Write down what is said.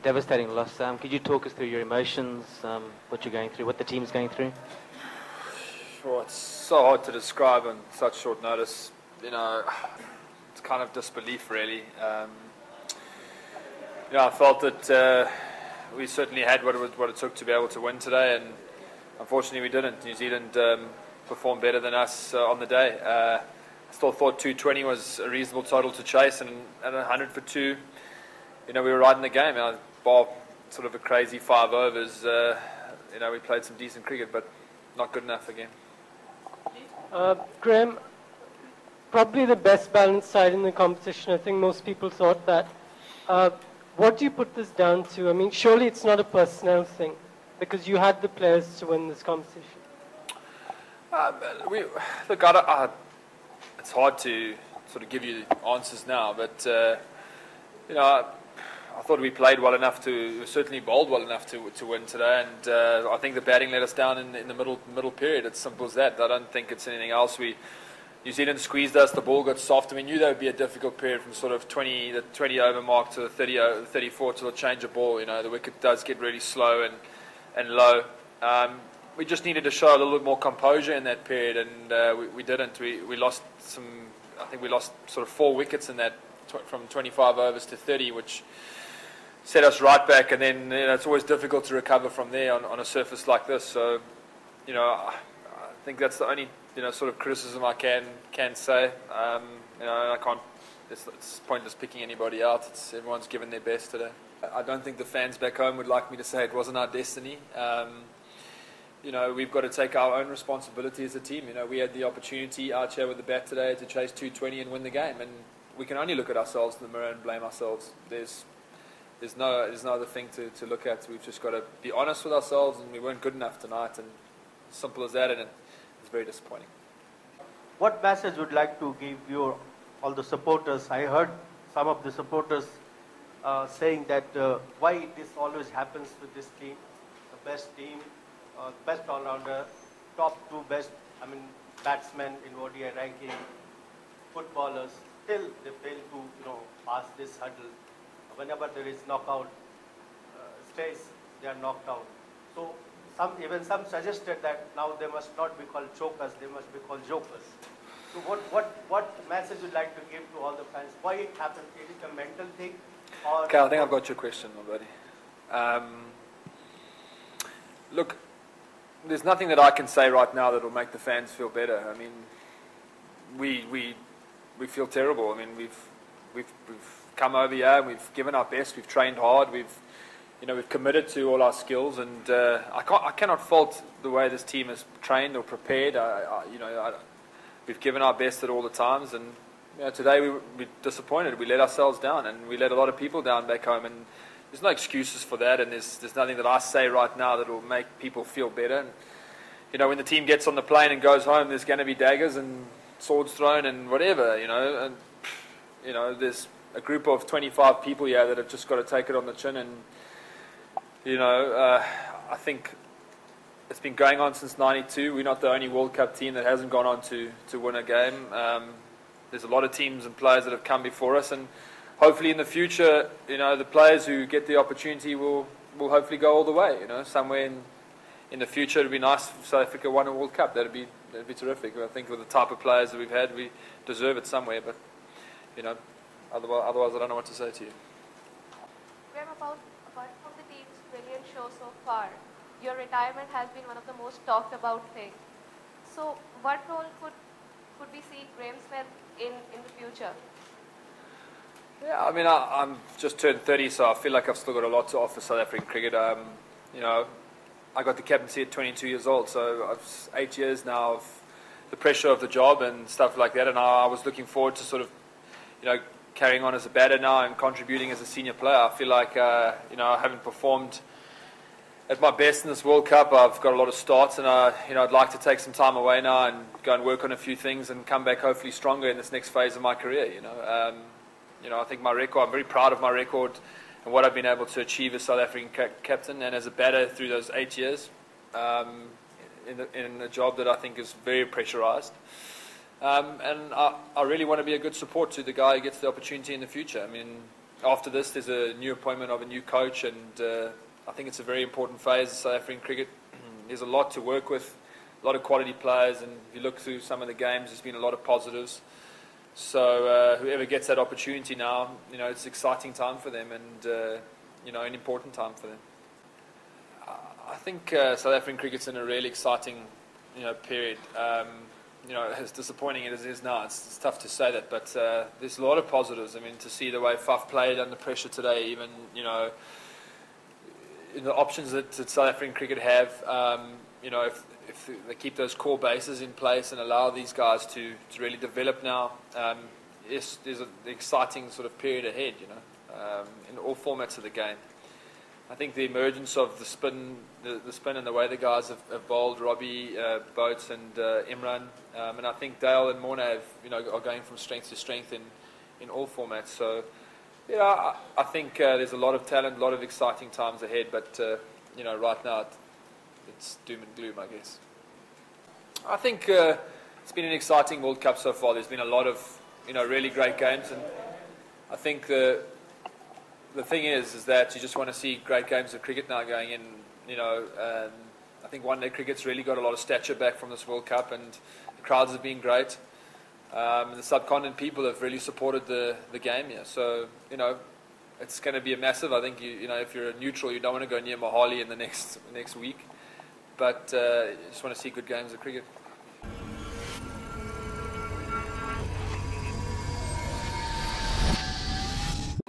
Devastating loss. Could you talk us through your emotions, what you're going through, what the team's going through? Sure, it's so hard to describe on such short notice. It's kind of disbelief, really. I felt that we certainly had what it took to be able to win today, and unfortunately we didn't. New Zealand performed better than us on the day. I still thought 220 was a reasonable total to chase, and at 100 for 2, we were right in the game. Bar sort of a crazy 5 overs, we played some decent cricket, but not good enough again. Graham, probably the best balanced side in the competition. I think most people thought that. What do you put this down to? I mean, surely it's not a personnel thing, because you had the players to win this competition. It's hard to sort of give you answers now, but I thought we played well enough we certainly bowled well enough to win today, and I think the batting let us down in the middle period. It's simple as that. I don't think it's anything else. New Zealand squeezed us, the ball got soft. We knew that would be a difficult period from sort of the 20 over mark to the 34 to the change of ball. The wicket does get really slow and low. We just needed to show a little bit more composure in that period, and we didn't. We lost I think we lost sort of 4 wickets in that from 25 overs to 30, which set us right back, and then it's always difficult to recover from there on a surface like this. So, I think that's the only sort of criticism I can say. I can't. It's pointless picking anybody out. Everyone's given their best today. I don't think the fans back home would like me to say it wasn't our destiny. We've got to take our own responsibility as a team. We had the opportunity out here with the bat today to chase 220 and win the game, and we can only look at ourselves in the mirror and blame ourselves. There's no other thing to look at. We've just got to be honest with ourselves, and we weren't good enough tonight, and simple as that, and it's very disappointing. What message would you like to give all the supporters? I heard some of the supporters saying that why this always happens with this team, the best team, best all-rounder, top 2 best, batsmen in ODI ranking, footballers, still they fail to pass this hurdle. Whenever there is knockout stage, they are knocked out. So some suggested that now they must not be called chokers, they must be called jokers. So what message would you like to give to all the fans? Why it happens? Is it a mental thing? Okay, I think I've got your question, my buddy. Look, there's nothing that I can say right now that will make the fans feel better. I mean, we feel terrible. I mean, we've come over here and we've given our best. We've trained hard. We've committed to all our skills, and I cannot fault the way this team is trained or prepared. We've given our best at all the times, and today we're disappointed. We let ourselves down, and we let a lot of people down back home, and there's no excuses for that, and there's nothing that I say right now that will make people feel better. And, when the team gets on the plane and goes home, there's going to be daggers and swords thrown and whatever, and there's a group of 25 people here that have just got to take it on the chin, and I think it's been going on since '92. We're not the only World Cup team that hasn't gone on to win a game. There's a lot of teams and players that have come before us, and hopefully in the future, the players who get the opportunity will hopefully go all the way. Somewhere in the future, it'd be nice if South Africa won a World Cup. That'd be terrific. I think with the type of players that we've had, we deserve it somewhere. But otherwise, I don't know what to say to you. Graham, apart from the team's brilliant show so far, your retirement has been one of the most talked about things. So, what role could we see Graeme Smith in the future? Yeah, I mean, I'm just turned 30, so I feel like I've still got a lot to offer South African cricket. I got the captaincy at 22 years old, so I've 8 years now of the pressure of the job and stuff like that, and I was looking forward to sort of, carrying on as a batter now and contributing as a senior player. I feel like, I haven't performed at my best in this World Cup. I've got a lot of starts, and I'd like to take some time away now and go and work on a few things and come back hopefully stronger in this next phase of my career. I think my record, I'm very proud of my record and what I've been able to achieve as South African captain and as a batter through those 8 years in a job that I think is very pressurised. And I really want to be a good support to the guy who gets the opportunity in the future. I mean, after this, there's a new appointment of a new coach, and I think it's a very important phase of South African cricket. There's a lot to work with, a lot of quality players, and if you look through some of the games, there's been a lot of positives. So whoever gets that opportunity now, it's an exciting time for them, and an important time for them. I think South African cricket's in a really exciting, period. As disappointing as it is now, it's tough to say that, but there's a lot of positives. I mean, to see the way Faf played under pressure today, even, in the options that South African cricket have, if they keep those core bases in place and allow these guys to really develop now, there's an exciting sort of period ahead, in all formats of the game. I think the emergence of the spin and the way the guys have bowled, Robbie, Boats and Imran, and I think Dale and Morna are going from strength to strength in all formats. So, I think there's a lot of talent, a lot of exciting times ahead, but, right now it's doom and gloom, I guess. I think it's been an exciting World Cup so far. There's been a lot of, really great games, and I think the thing is that you just want to see great games of cricket now going in, I think one-day cricket's really got a lot of stature back from this World Cup, and the crowds have been great. The subcontinent people have really supported the game here. So, it's going to be a massive. I think, if you're a neutral, you don't want to go near Mohali in the next week. But you just want to see good games of cricket.